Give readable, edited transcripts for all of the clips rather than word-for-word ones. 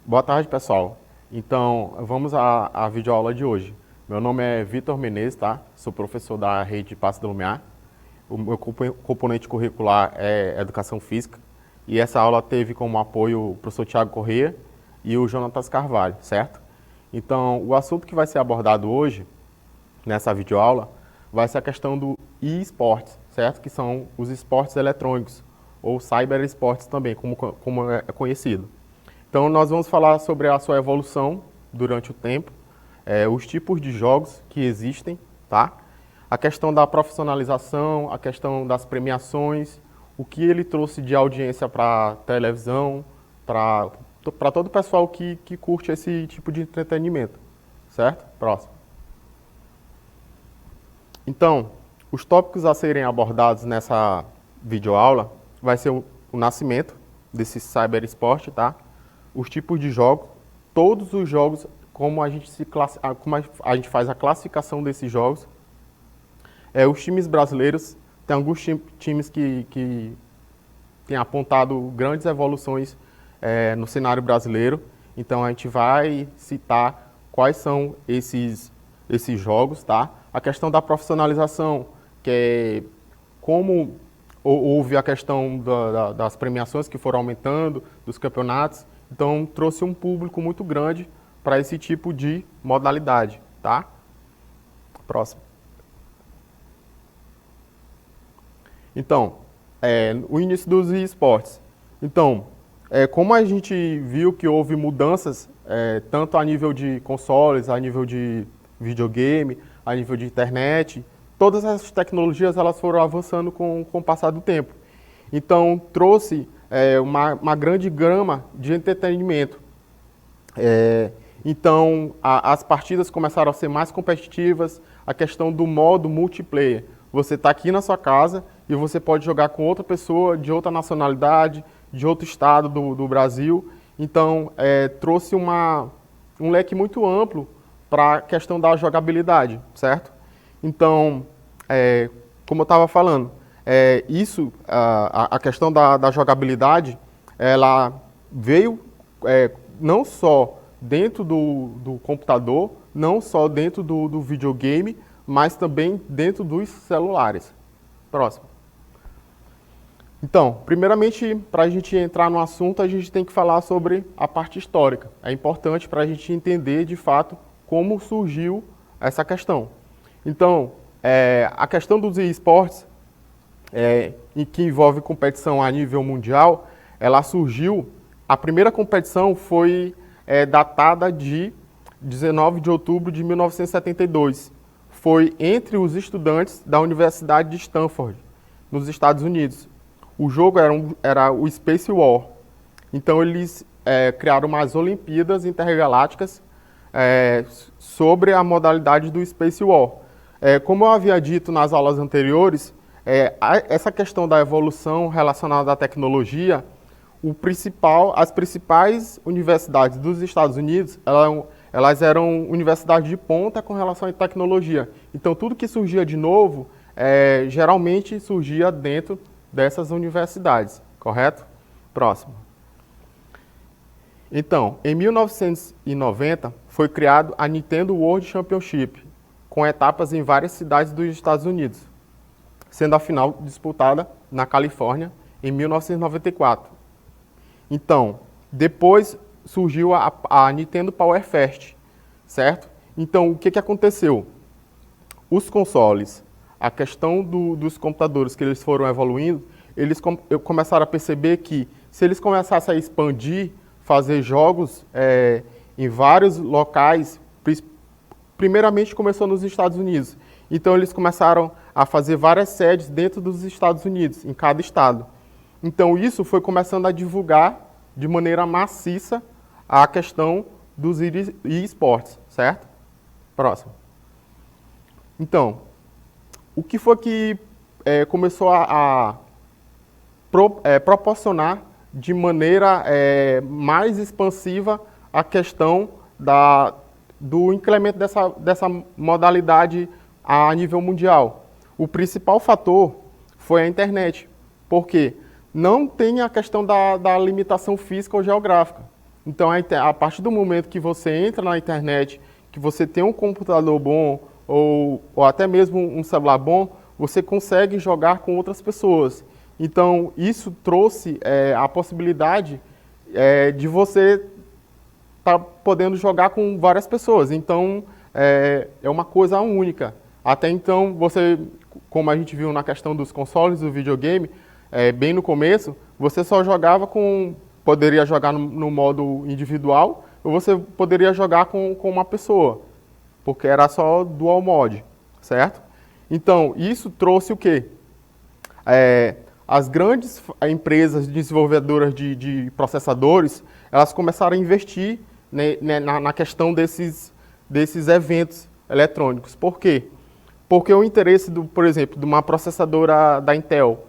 Boa tarde, pessoal. Então, vamos à videoaula de hoje. Meu nome é Vitor Menezes, tá? Sou professor da rede Paço do Lumiar. O meu componente curricular é Educação Física. E essa aula teve como apoio o professor Tiago Corrêa e o Jonatas Carvalho, certo? Então, o assunto que vai ser abordado hoje, nessa videoaula, vai ser a questão do e-sports, certo? Que são os esportes eletrônicos, ou cyber-esportes também, como é conhecido. Então, nós vamos falar sobre a sua evolução durante o tempo, os tipos de jogos que existem, tá? A questão da profissionalização, a questão das premiações, o que ele trouxe de audiência para a televisão, para todo o pessoal que curte esse tipo de entretenimento, certo? Próximo. Então, os tópicos a serem abordados nessa videoaula vai ser o nascimento desse cyber-esporte, tá? Os tipos de jogos, todos os jogos, como a gente faz a classificação desses jogos. Os times brasileiros, tem alguns times que têm apontado grandes evoluções no cenário brasileiro. Então a gente vai citar quais são esses jogos, tá? A questão da profissionalização, que é como houve a questão das premiações que foram aumentando, dos campeonatos. Então, trouxe um público muito grande para esse tipo de modalidade, tá? Próximo. Então, o início dos esportes. Então, como a gente viu que houve mudanças, tanto a nível de consoles, a nível de videogame, a nível de internet, todas essas tecnologias elas foram avançando com o passar do tempo. Então, trouxe uma grande gama de entretenimento. Então, as partidas começaram a ser mais competitivas, a questão do modo multiplayer. Você está aqui na sua casa e você pode jogar com outra pessoa de outra nacionalidade, de outro estado do Brasil. Então, trouxe um leque muito amplo para a questão da jogabilidade, certo? Então, como eu estava falando, a questão da jogabilidade, ela veio não só dentro do computador, não só dentro do videogame, mas também dentro dos celulares. Próximo. Então, primeiramente, para a gente entrar no assunto, a gente tem que falar sobre a parte histórica. É importante para a gente entender, de fato, como surgiu essa questão. Então, a questão dos esportes, em que envolve competição a nível mundial, ela surgiu, a primeira competição foi datada de 19 de outubro de 1972. Foi entre os estudantes da Universidade de Stanford, nos Estados Unidos. O jogo era o Space War. Então, eles criaram umas Olimpíadas Intergalácticas sobre a modalidade do Space War. Como eu havia dito nas aulas anteriores, essa questão da evolução relacionada à tecnologia, as principais universidades dos Estados Unidos, elas eram universidades de ponta com relação à tecnologia. Então, tudo que surgia de novo, geralmente surgia dentro dessas universidades, correto? Próximo. Então, em 1990, foi criado a Nintendo World Championship, com etapas em várias cidades dos Estados Unidos, sendo a final disputada na Califórnia, em 1994. Então, depois surgiu a Nintendo Power Fest, certo? Então, o que aconteceu? Os consoles, a questão dos computadores que eles foram evoluindo, eles começaram a perceber que se eles começassem a expandir, fazer jogos em vários locais, primeiramente começou nos Estados Unidos. Então, eles começaram a fazer várias sedes dentro dos Estados Unidos, em cada estado. Então, isso foi começando a divulgar de maneira maciça a questão dos esportes, certo? Próximo. Então, o que foi que começou a proporcionar de maneira mais expansiva a questão do incremento dessa modalidade a nível mundial? O principal fator foi a internet, porque não tem a questão da limitação física ou geográfica. Então, a partir do momento que você entra na internet, que você tem um computador bom ou até mesmo um celular bom, você consegue jogar com outras pessoas. Então, isso trouxe a possibilidade de você estar podendo jogar com várias pessoas. Então, é uma coisa única. Até então, você, como a gente viu na questão dos consoles do videogame, bem no começo, você só jogava poderia jogar no modo individual, ou você poderia jogar com uma pessoa, porque era só dual mode, certo? Então, isso trouxe o quê? As grandes empresas desenvolvedoras de processadores, elas começaram a investir na questão desses eventos eletrônicos. Por quê? Porque o interesse, por exemplo, de uma processadora da Intel,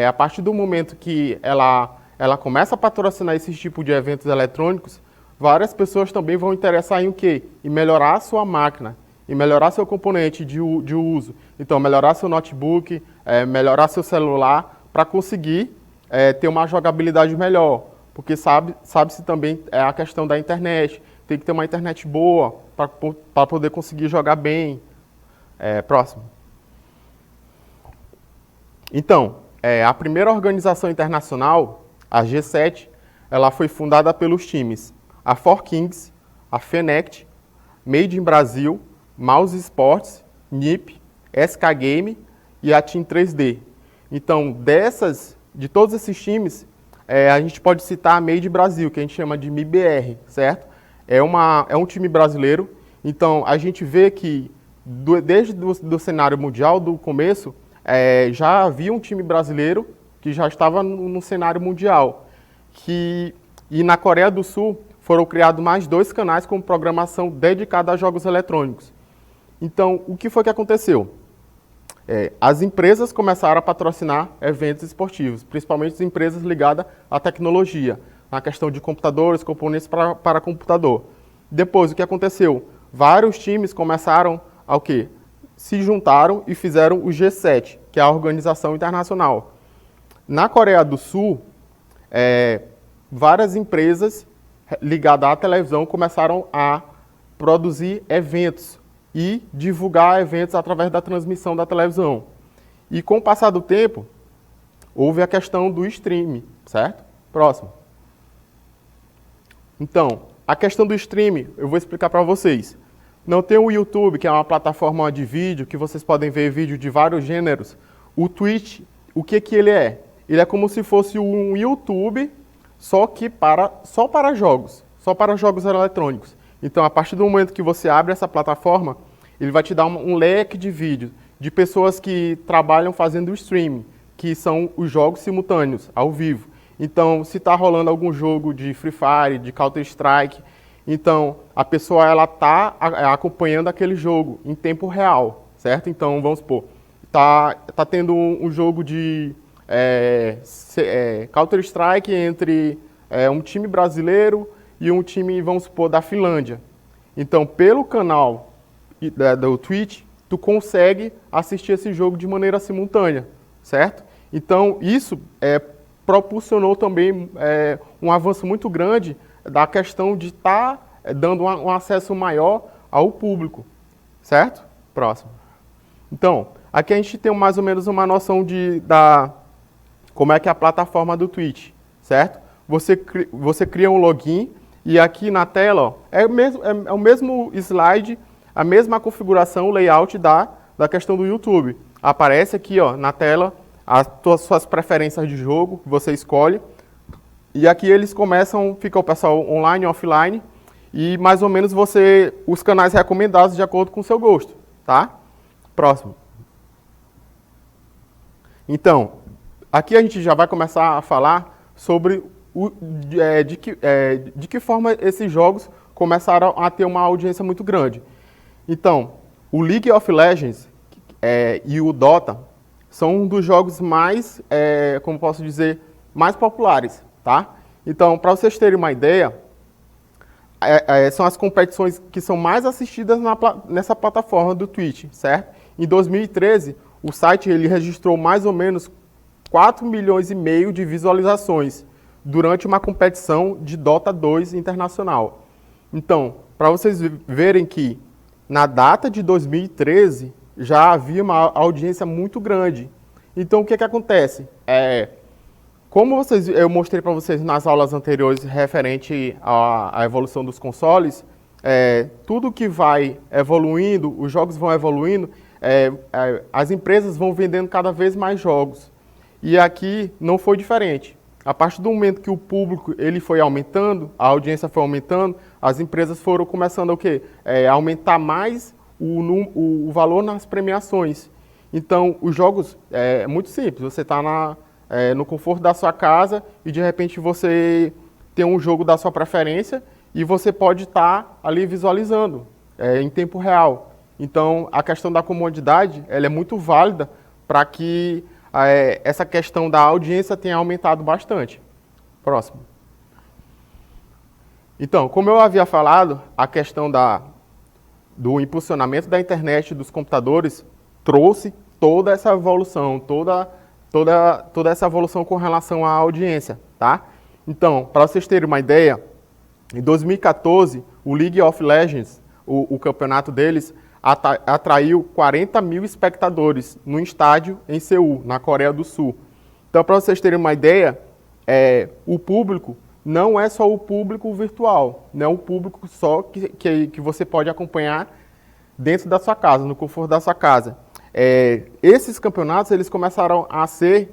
a partir do momento que ela começa a patrocinar esse tipo de eventos eletrônicos, várias pessoas também vão interessar em o quê? Em melhorar a sua máquina, em melhorar seu componente de uso. Então, melhorar seu notebook, melhorar seu celular, para conseguir ter uma jogabilidade melhor. Porque sabe-se também a questão da internet. Tem que ter uma internet boa para poder conseguir jogar bem. Próximo. Então, a primeira organização internacional, a G7, ela foi fundada pelos times a 4Kings, a Fenect, Made in Brasil, Mouse Sports, NiP, SK Game e a Team 3D. Então, de todos esses times, a gente pode citar a Made in Brasil, que a gente chama de MIBR, certo? É um time brasileiro. Então, a gente vê que, desde o cenário mundial, do começo, já havia um time brasileiro que já estava no cenário mundial. E na Coreia do Sul, foram criados mais 2 canais com programação dedicada a jogos eletrônicos. Então, o que foi que aconteceu? As empresas começaram a patrocinar eventos esportivos, principalmente as empresas ligadas à tecnologia, na questão de computadores, componentes para computador. Depois, o que aconteceu? Vários times começaram a se juntaram e fizeram o G7, que é a organização internacional. Na Coreia do Sul, várias empresas ligadas à televisão começaram a produzir eventos e divulgar eventos através da transmissão da televisão. E com o passar do tempo, houve a questão do streaming, certo? Próximo. Então, a questão do streaming, eu vou explicar para vocês. Não tem o YouTube, que é uma plataforma de vídeo, que vocês podem ver vídeo de vários gêneros. O Twitch, o que ele é? Ele é como se fosse um YouTube, só para jogos eletrônicos. Então, a partir do momento que você abre essa plataforma, ele vai te dar um leque de vídeos de pessoas que trabalham fazendo streaming, que são os jogos simultâneos, ao vivo. Então, se está rolando algum jogo de Free Fire, de Counter-Strike, então a pessoa está acompanhando aquele jogo em tempo real, certo? Então, vamos supor, tá tendo um jogo de Counter-Strike entre um time brasileiro e um time, vamos supor, da Finlândia. Então, pelo canal do Twitch, tu consegue assistir esse jogo de maneira simultânea, certo? Então, isso proporcionou também um avanço muito grande da questão de estar dando um acesso maior ao público, certo? Próximo. Então, aqui a gente tem mais ou menos uma noção como é que é a plataforma do Twitch, certo? Você cria um login e aqui na tela ó, é o mesmo slide, a mesma configuração, o layout da questão do YouTube. Aparece aqui ó, na tela as suas preferências de jogo, você escolhe. E aqui eles fica o pessoal online e offline, e mais ou menos os canais recomendados de acordo com o seu gosto, tá? Próximo. Então, aqui a gente já vai começar a falar sobre de que forma esses jogos começaram a ter uma audiência muito grande. Então, o League of Legends e o Dota são um dos jogos mais, como posso dizer, mais populares, tá? Então, para vocês terem uma ideia, são as competições que são mais assistidas nessa plataforma do Twitch, certo? Em 2013, o site ele registrou mais ou menos 4,5 milhões de visualizações durante uma competição de Dota 2 internacional. Então, para vocês verem que na data de 2013 já havia uma audiência muito grande. Então, o que acontece? Como eu mostrei para vocês nas aulas anteriores referente à evolução dos consoles, tudo que vai evoluindo, os jogos vão evoluindo, as empresas vão vendendo cada vez mais jogos. E aqui não foi diferente. A partir do momento que o público ele foi aumentando, a audiência foi aumentando, as empresas foram começando a aumentar mais o valor nas premiações. Então, os jogos é muito simples. Você está no conforto da sua casa e, de repente, você tem um jogo da sua preferência e você pode estar ali visualizando em tempo real. Então, a questão da comodidade ela é muito válida para que essa questão da audiência tenha aumentado bastante. Próximo. Então, como eu havia falado, a questão do impulsionamento da internet e dos computadores trouxe toda essa evolução, toda essa evolução com relação à audiência, tá? Então, para vocês terem uma ideia, em 2014, o League of Legends, o campeonato deles, atraiu 40 mil espectadores no estádio em Seul, na Coreia do Sul. Então, para vocês terem uma ideia, o público não é só o público virtual, não é o público só que você pode acompanhar dentro da sua casa, no conforto da sua casa. Esses campeonatos eles começaram a ser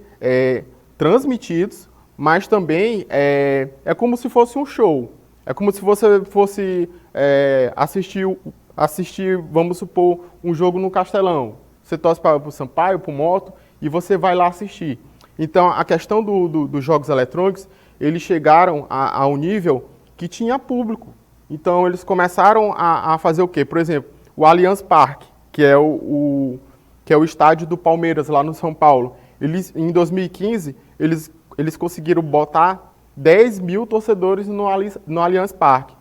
transmitidos, mas também é como se fosse um show. É como se você fosse assistir, vamos supor, um jogo no Castelão. Você torce para o Sampaio, para o Moto, e você vai lá assistir. Então, a questão dos jogos eletrônicos, eles chegaram a um nível que tinha público. Então, eles começaram a fazer o quê? Por exemplo, o Allianz Parque, que é o estádio do Palmeiras, lá no São Paulo. Em 2015, eles conseguiram botar 10 mil torcedores no Allianz Parque.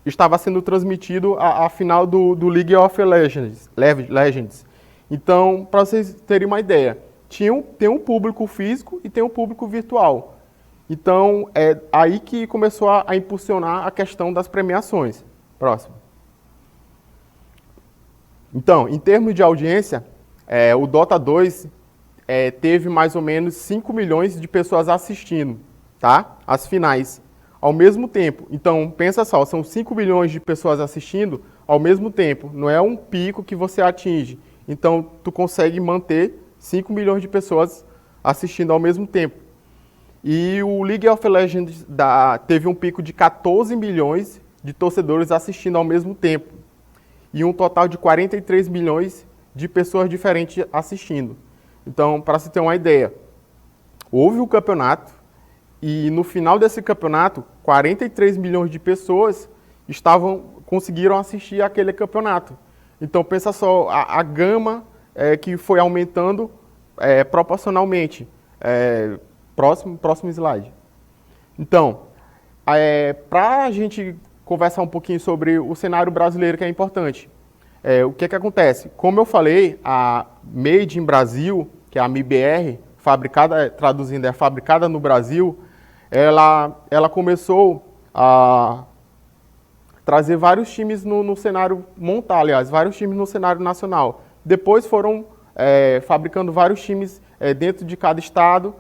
Estava sendo transmitido a final do League of Legends. Então, para vocês terem uma ideia, tem um público físico e tem um público virtual. Então, é aí que começou a impulsionar a questão das premiações. Próximo. Então, em termos de audiência, o Dota 2 teve mais ou menos 5 milhões de pessoas assistindo, tá? As finais. Ao mesmo tempo. Então, pensa só, são 5 milhões de pessoas assistindo ao mesmo tempo. Não é um pico que você atinge. Então, tu consegue manter 5 milhões de pessoas assistindo ao mesmo tempo. E o League of Legends teve um pico de 14 milhões de torcedores assistindo ao mesmo tempo. E um total de 43 milhões de pessoas diferentes assistindo. Então, para se ter uma ideia, houve um campeonato e no final desse campeonato, 43 milhões de pessoas conseguiram assistir aquele campeonato. Então, pensa só, a gama que foi aumentando proporcionalmente. Próximo slide. Então, para a gente conversar um pouquinho sobre o cenário brasileiro, que é importante. O que acontece? Como eu falei, a Made in Brasil, que é a MIBR, traduzindo, é fabricada no Brasil, ela começou a trazer vários times no cenário, montar, aliás, vários times no cenário nacional. Depois foram fabricando vários times dentro de cada estado.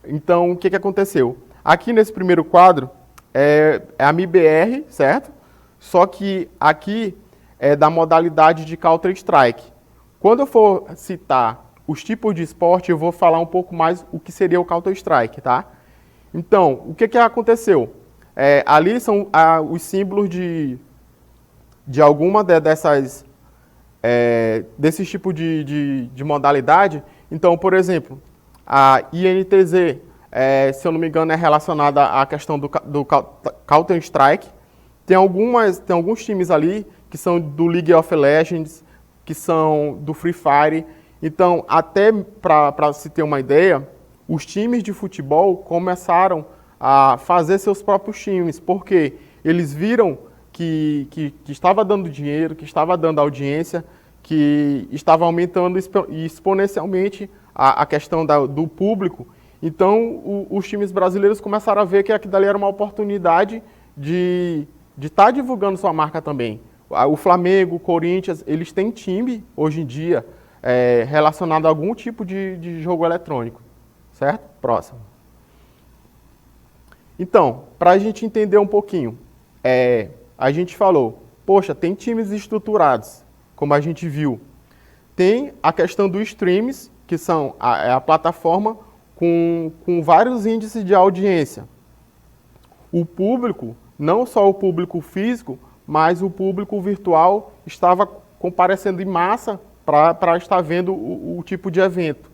Então, o que aconteceu? Aqui nesse primeiro quadro é a MIBR, certo? Só que aqui é da modalidade de Counter-Strike. Quando eu for citar os tipos de esporte, eu vou falar um pouco mais o que seria o Counter-Strike, tá? Então, o que aconteceu? Ali são os símbolos de alguma desses tipos de modalidade. Então, por exemplo, a INTZ, se eu não me engano, é relacionada à questão do Counter-Strike. Tem alguns times ali que são do League of Legends, que são do Free Fire. Então, até para se ter uma ideia, os times de futebol começaram a fazer seus próprios times, porque eles viram que estava dando dinheiro, que estava dando audiência, que estava aumentando exponencialmente a questão do público, Então, os times brasileiros começaram a ver que aquilo dali era uma oportunidade de estar divulgando sua marca também. O Flamengo, o Corinthians, eles têm time, hoje em dia, relacionado a algum tipo de jogo eletrônico. Certo? Próximo. Então, para a gente entender um pouquinho, a gente falou, poxa, tem times estruturados, como a gente viu. Tem a questão dos streams, que são a plataforma com vários índices de audiência. O público, não só o público físico, mas o público virtual estava comparecendo em massa para estar vendo o tipo de evento.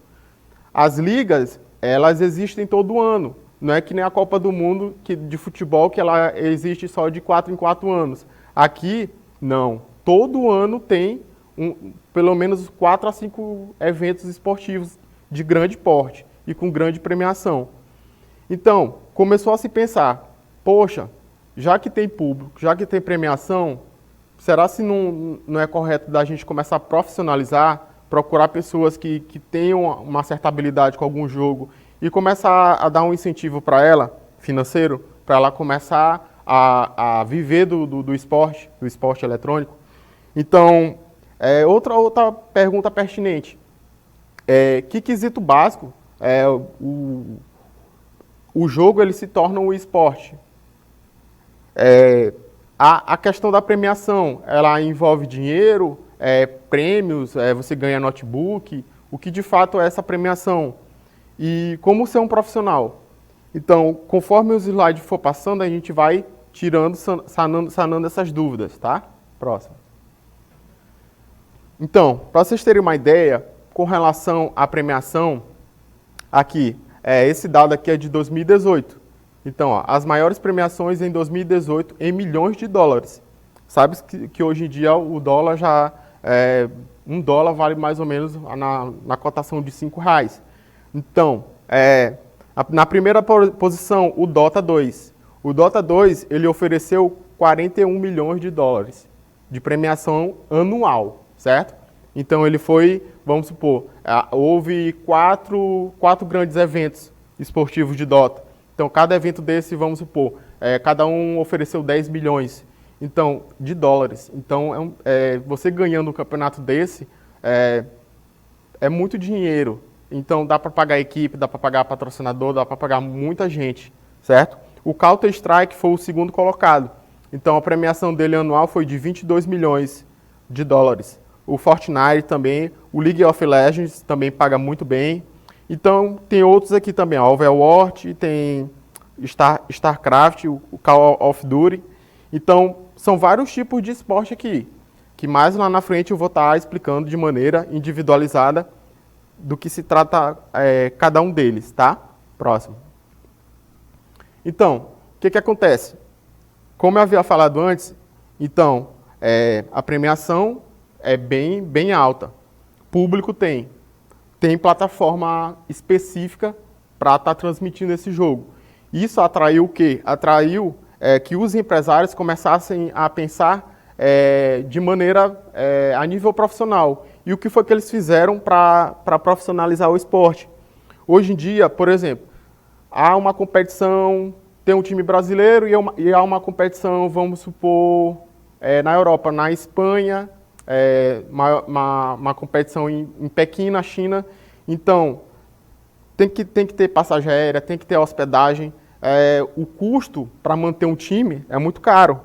As ligas, elas existem todo ano. Não é que nem a Copa do Mundo de futebol, que ela existe só de 4 em 4 anos. Aqui, não. Todo ano tem pelo menos 4 a 5 eventos esportivos de grande porte e com grande premiação. Então, começou a se pensar, poxa, já que tem público, já que tem premiação, será se não é correto da gente começar a profissionalizar, procurar pessoas que tenham uma certa habilidade com algum jogo e começar a dar um incentivo para ela, financeiro, para ela começar a viver do esporte eletrônico? Então, outra pergunta pertinente. Que quesito básico o jogo ele se torna um esporte? A questão da premiação, ela envolve dinheiro, prêmios, você ganha notebook, o que de fato é essa premiação? E como ser um profissional? Então, conforme os slides for passando, a gente vai tirando, sanando essas dúvidas, tá? Próximo. Então, para vocês terem uma ideia, com relação à premiação, aqui, esse dado aqui é de 2018. Então, ó, as maiores premiações em 2018 em milhões de dólares. Sabe que hoje em dia o dólar já, $1 vale mais ou menos na cotação de R$5. Então, na primeira posição, o Dota 2. O Dota 2, ele ofereceu 41 milhões de dólares de premiação anual, certo? Então, ele foi, vamos supor, houve quatro grandes eventos esportivos de Dota. Então, cada evento desse, vamos supor, cada um ofereceu 10 milhões de dólares. Então, você ganhando um campeonato desse, é muito dinheiro. Então, dá para pagar a equipe, dá para pagar patrocinador, dá para pagar muita gente, certo? O Counter-Strike foi o segundo colocado. Então, a premiação dele anual foi de 22 milhões de dólares. O Fortnite também, o League of Legends também paga muito bem. Então, tem outros aqui também, ó, Overwatch, tem StarCraft, o Call of Duty. Então, são vários tipos de esporte aqui, que mais lá na frente eu vou estar explicando de maneira individualizada do que se trata cada um deles, tá? Próximo. Então, o que acontece? Como eu havia falado antes, então, a premiação é bem alta. Público tem plataforma específica para estar transmitindo esse jogo. Isso atraiu o quê? Atraiu que os empresários começassem a pensar de maneira a nível profissional. E o que foi que eles fizeram para profissionalizar o esporte? Hoje em dia, por exemplo, há uma competição, tem um time brasileiro e há uma competição, vamos supor, na Europa, na Espanha, uma competição em Pequim, na China. Então, tem que ter passagem aérea, tem que ter hospedagem. O custo para manter um time é muito caro.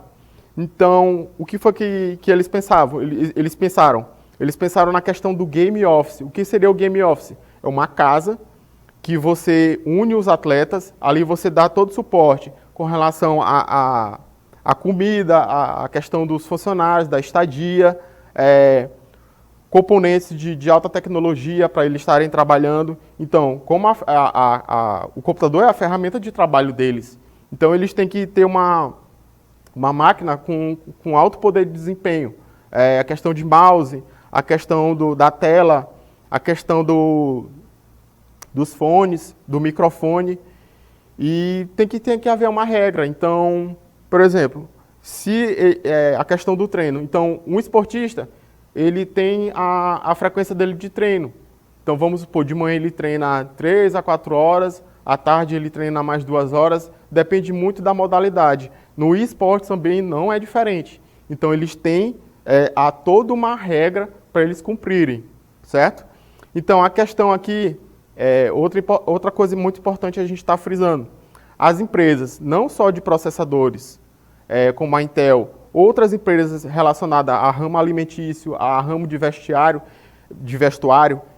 Então, o que foi que eles pensavam? Eles pensaram na questão do Game Office. O que seria o Game Office? É uma casa que você une os atletas, ali você dá todo o suporte com relação à comida, à questão dos funcionários, da estadia, componentes de alta tecnologia para eles estarem trabalhando. Então, como o computador é a ferramenta de trabalho deles, então eles têm que ter uma máquina com alto poder de desempenho. A questão de mouse, a questão da tela, a questão dos fones, do microfone, e tem que haver uma regra. Então, por exemplo, se a questão do treino, então um esportista, ele tem a frequência dele de treino. Então vamos supor, de manhã ele treina 3 a 4 horas, à tarde ele treina mais 2 horas, depende muito da modalidade. No eSports também não é diferente. Então eles têm há toda uma regra para eles cumprirem, certo? Então a questão aqui, outra coisa muito importante a gente está frisando. As empresas, não só de processadores, como a Intel, outras empresas relacionadas a ramo alimentício, a ramo de vestuário,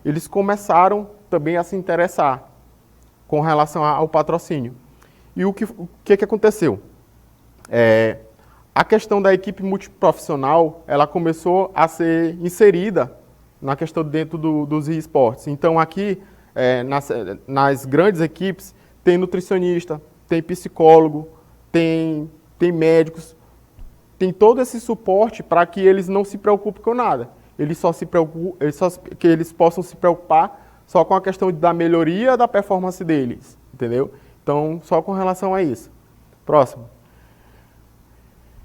eles começaram também a se interessar com relação ao patrocínio. E o que aconteceu? A questão da equipe multiprofissional, ela começou a ser inserida na questão dentro dos esportes. Então aqui, nas grandes equipes, tem nutricionista, tem psicólogo, tem médicos, tem todo esse suporte para que eles não se preocupem com nada. Que eles possam se preocupar só com a questão da melhoria da performance deles, entendeu? Então, só com relação a isso. Próximo.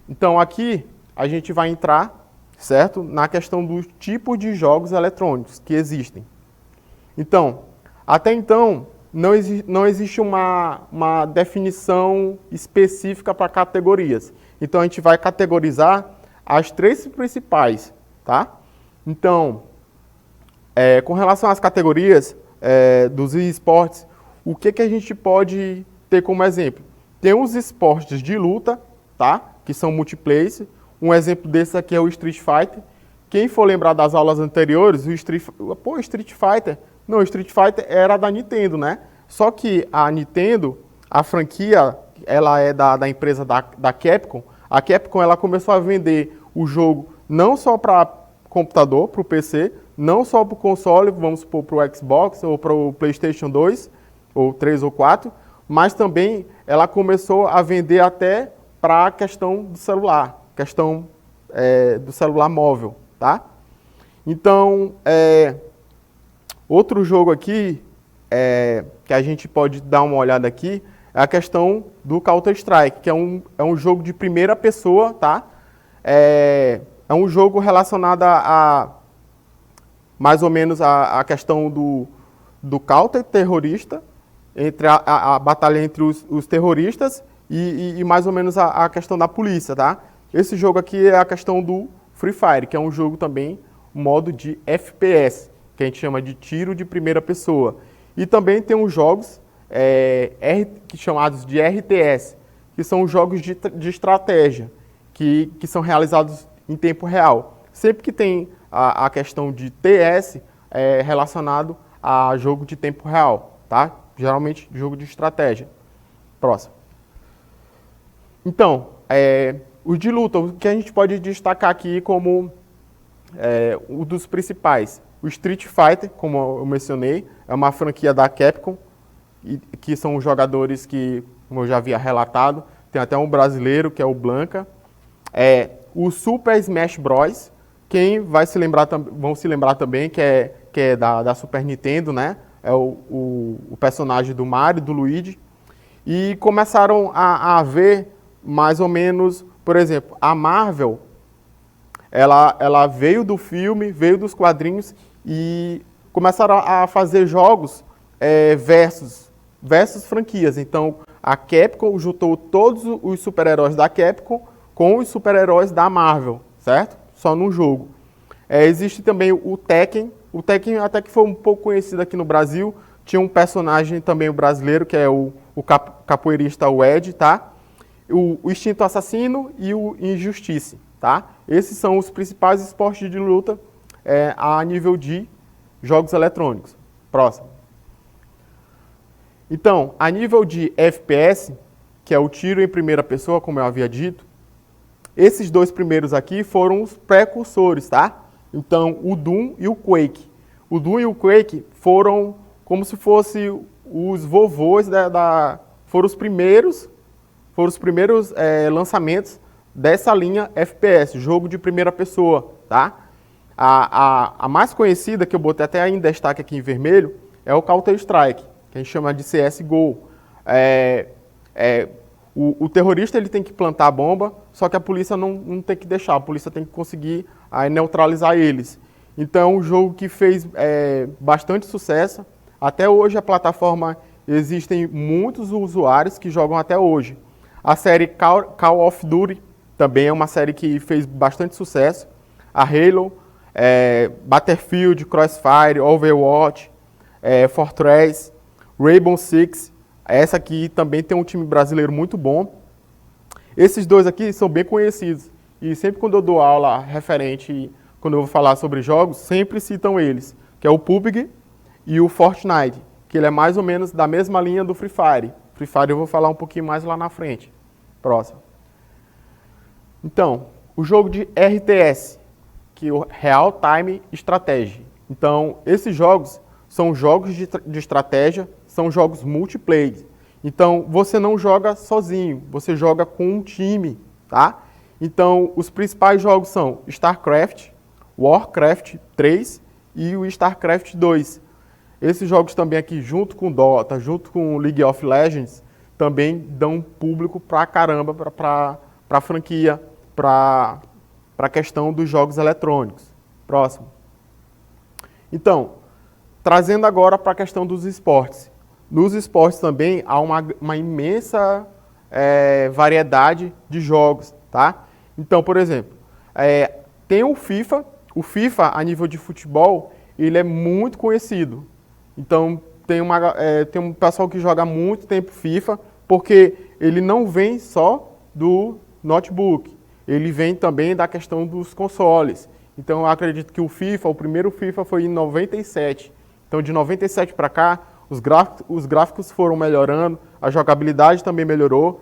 Então, aqui a gente vai entrar, certo, na questão do tipo de jogos eletrônicos que existem. Então, até então, não existe uma definição específica para categorias. Então, a gente vai categorizar as 3 principais, tá? Então, com relação às categorias dos esportes, o que a gente pode ter como exemplo? Tem os esportes de luta, tá? Que são multiplayer. Um exemplo desse aqui é o Street Fighter. Quem for lembrar das aulas anteriores, o Street Fighter... Não, o Street Fighter era da Nintendo, né? Só que a Nintendo, a franquia, ela é da empresa da Capcom. A Capcom, ela começou a vender o jogo não só para computador, para o PC, não só para o console, vamos supor, para o Xbox ou para o PlayStation 2, ou 3 ou 4, mas também ela começou a vender até para a questão do celular, questão do celular móvel, tá? Então, outro jogo aqui, que a gente pode dar uma olhada aqui, é a questão do Counter-Strike, que é um jogo de primeira pessoa, tá? É um jogo relacionado a mais ou menos a questão do counter-terrorista, entre a batalha entre os terroristas e mais ou menos a questão da polícia, tá? Esse jogo aqui é a questão do Free Fire, que é um jogo também, modo de FPS, que a gente chama de tiro de primeira pessoa. E também tem os jogos chamados de RTS, que são os jogos de estratégia, que são realizados em tempo real. Sempre que tem a questão de TS relacionado a jogo de tempo real, tá? Geralmente jogo de estratégia. Próximo. Então, os de luta, o que a gente pode destacar aqui como um dos principais. O Street Fighter, como eu mencionei, é uma franquia da Capcom, que são os jogadores que, como eu já havia relatado, tem até um brasileiro, que é o Blanca. O Super Smash Bros., quem vão se lembrar também, que é da Super Nintendo, né? É o personagem do Mario, do Luigi. E começaram a ver, mais ou menos, por exemplo, a Marvel, ela veio do filme, veio dos quadrinhos e começaram a fazer jogos versus franquias. Então, a Capcom juntou todos os super-heróis da Capcom com os super-heróis da Marvel, certo? Só num jogo. Existe também o Tekken. O Tekken até que foi um pouco conhecido aqui no Brasil. Tinha um personagem também brasileiro, que é o capoeirista Ed, tá? O Instinto Assassino e o Injustice, tá? Esses são os principais esportes de luta a nível de jogos eletrônicos. Próximo. Então, a nível de FPS, que é o tiro em primeira pessoa, como eu havia dito, esses 2 primeiros aqui foram os precursores, tá? Então, o Doom e o Quake. O Doom e o Quake foram como se fossem os vovôs foram os primeiros lançamentos dessa linha FPS, jogo de primeira pessoa, tá? A mais conhecida, que eu botei até em destaque aqui em vermelho, é o Counter-Strike, que a gente chama de CSGO. O terrorista ele tem que plantar a bomba, só que a polícia não tem que deixar, a polícia tem que conseguir neutralizar eles. Então é um jogo que fez bastante sucesso. Até hoje a plataforma existem muitos usuários que jogam até hoje. A série Call of Duty também é uma série que fez bastante sucesso. A Halo, Battlefield, Crossfire, Overwatch, Fortress, Rainbow Six. Essa aqui também tem um time brasileiro muito bom. Esses dois aqui são bem conhecidos. E sempre quando eu dou aula referente, quando eu vou falar sobre jogos, sempre citam eles, que é o PUBG e o Fortnite, que ele é mais ou menos da mesma linha do Free Fire. Free Fire eu vou falar um pouquinho mais lá na frente. Próximo. Então, o jogo de RTS, que é o Real Time Strategy. Então, esses jogos são jogos de estratégia, são jogos multiplayer. Então, você não joga sozinho, você joga com um time, tá? Então, os principais jogos são StarCraft, Warcraft 3 e o StarCraft 2. Esses jogos também aqui, junto com Dota, junto com League of Legends, também dão público pra caramba para a franquia, para a questão dos jogos eletrônicos. Próximo. Então, trazendo agora para a questão dos esportes. Nos esportes também há uma imensa variedade de jogos, tá? Então, por exemplo, tem o FIFA. O FIFA, a nível de futebol, ele é muito conhecido. Então, tem um pessoal que joga há muito tempo FIFA, porque ele não vem só do notebook, ele vem também da questão dos consoles. Então, eu acredito que o primeiro FIFA foi em 97. Então, de 97 para cá, os gráficos foram melhorando, a jogabilidade também melhorou.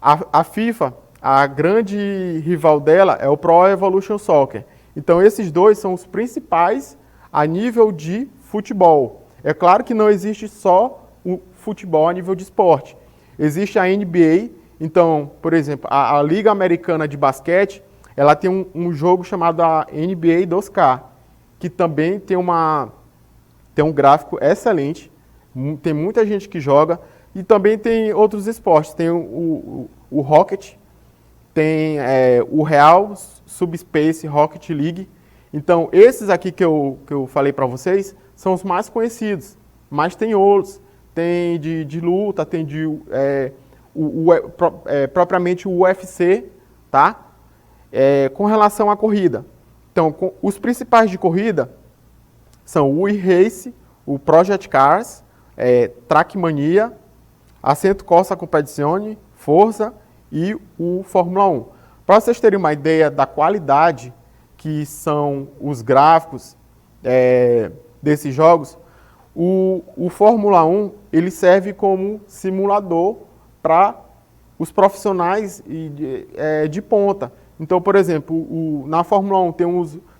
A FIFA, a grande rival dela é o Pro Evolution Soccer. Então, esses dois são os principais a nível de futebol. É claro que não existe só o futebol a nível de esporte. Existe a NBA. Então, por exemplo, a Liga Americana de Basquete, ela tem um jogo chamado a NBA 2K, que também tem um gráfico excelente, tem muita gente que joga, e também tem outros esportes, tem o Rocket, tem o Real Subspace Rocket League. Então, esses aqui que eu falei para vocês são os mais conhecidos, mas tem outros, tem de luta, tem propriamente o UFC, tá? Com relação à corrida. Então, os principais de corrida são o e-Race, o Project Cars, Trackmania, Assetto Corsa Competizione, Forza e o Fórmula 1. Para vocês terem uma ideia da qualidade que são os gráficos desses jogos, o Fórmula 1 ele serve como simulador para os profissionais de ponta. Então, por exemplo, na Fórmula 1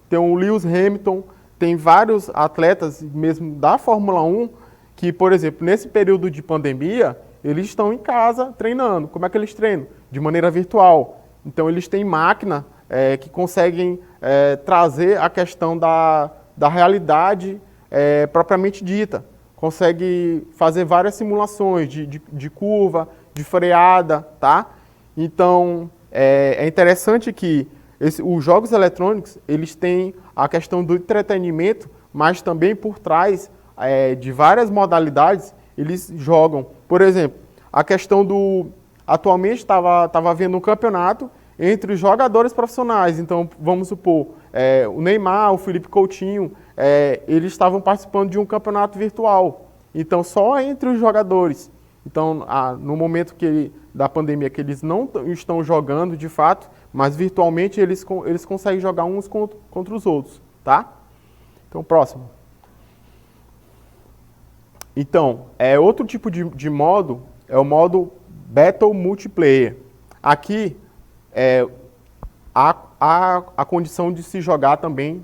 tem o Lewis Hamilton, tem vários atletas mesmo da Fórmula 1 que, por exemplo, nesse período de pandemia, eles estão em casa treinando. Como é que eles treinam? De maneira virtual. Então, eles têm máquina que conseguem trazer a questão da realidade propriamente dita. Consegue fazer várias simulações de curva, de freada, tá? Então, é interessante que os jogos eletrônicos, eles têm a questão do entretenimento, mas também por trás de várias modalidades, eles jogam. Por exemplo, a questão atualmente estava havendo um campeonato entre os jogadores profissionais. Então, vamos supor, o Neymar, o Felipe Coutinho, eles estavam participando de um campeonato virtual. Então, só entre os jogadores. Então, no momento da pandemia, que eles não estão jogando de fato, mas virtualmente eles conseguem jogar uns contra os outros, tá? Então, próximo. Então, outro tipo de modo é o modo Battle Multiplayer. Aqui, há a condição de se jogar também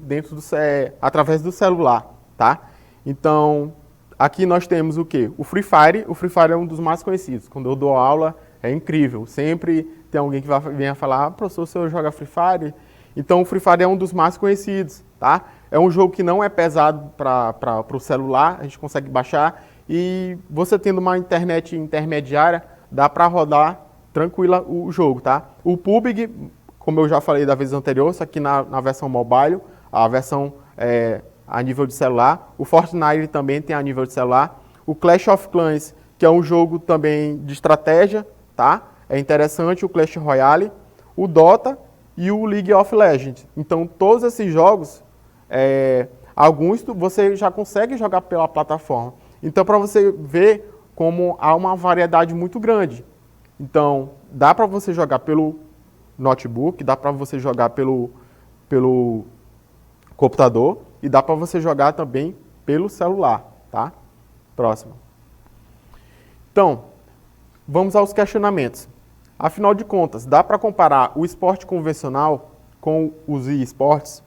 através do celular, tá? Então, aqui nós temos o quê? O Free Fire. O Free Fire é um dos mais conhecidos. Quando eu dou aula, é incrível. Sempre tem alguém que venha falar, professor, o senhor joga Free Fire? Então, o Free Fire é um dos mais conhecidos, tá? É um jogo que não é pesado para o celular, a gente consegue baixar. E você tendo uma internet intermediária, dá para rodar tranquila o jogo, tá? O PUBG, como eu já falei da vez anterior, isso aqui na versão mobile, a versão a nível de celular. O Fortnite também tem a nível de celular. O Clash of Clans que é um jogo também de estratégia, tá? É interessante o Clash Royale, o Dota e o League of Legends. Então, todos esses jogos, alguns você já consegue jogar pela plataforma. Então, para você ver como há uma variedade muito grande. Então, dá para você jogar pelo notebook, dá para você jogar pelo computador e dá para você jogar também pelo celular, tá? Próximo. Então, vamos aos questionamentos. Afinal de contas, dá para comparar o esporte convencional com os esportes?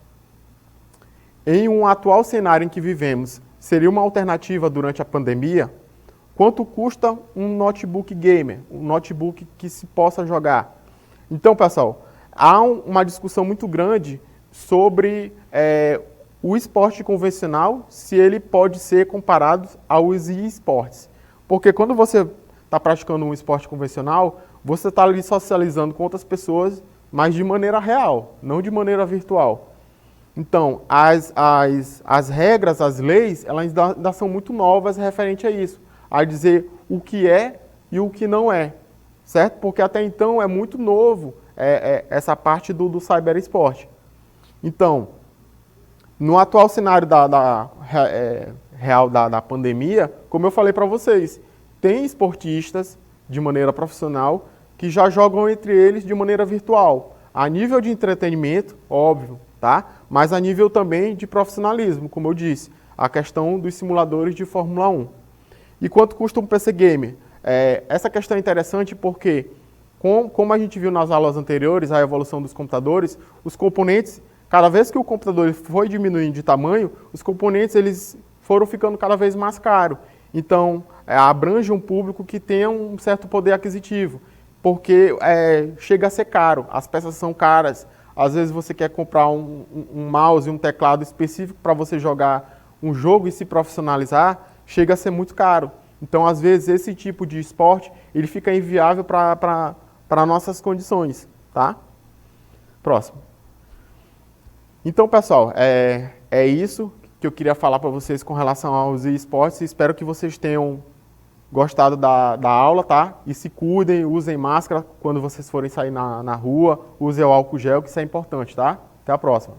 Em um atual cenário em que vivemos, seria uma alternativa durante a pandemia? Quanto custa um notebook gamer, um notebook que se possa jogar? Então, pessoal, há uma discussão muito grande sobre o esporte convencional, se ele pode ser comparado aos esportes. Porque quando você está praticando um esporte convencional, você está ali socializando com outras pessoas, mas de maneira real, não de maneira virtual. Então, as regras, as leis, elas ainda são muito novas referente a isso, a dizer o que é e o que não é, certo? Porque até então é muito novo essa parte do cyberesporte. Então, no atual cenário real da pandemia, como eu falei para vocês, tem esportistas de maneira profissional que já jogam entre eles de maneira virtual, a nível de entretenimento, óbvio, tá? Mas a nível também de profissionalismo, como eu disse, a questão dos simuladores de Fórmula 1. E quanto custa um PC Gamer? Essa questão é interessante porque, como a gente viu nas aulas anteriores, a evolução dos computadores, os componentes, cada vez que o computador foi diminuindo de tamanho, os componentes eles foram ficando cada vez mais caros. Então, abrange um público que tenha um certo poder aquisitivo, porque chega a ser caro, as peças são caras. Às vezes você quer comprar um mouse e um teclado específico para você jogar um jogo e se profissionalizar, chega a ser muito caro. Então, às vezes, esse tipo de esporte ele fica inviável para nossas condições, tá? Próximo. Então, pessoal, é isso que eu queria falar para vocês com relação aos esportes. Espero que vocês tenham gostado da aula, tá? E se cuidem, usem máscara quando vocês forem sair na rua, usem o álcool gel, que isso é importante, tá? Até a próxima.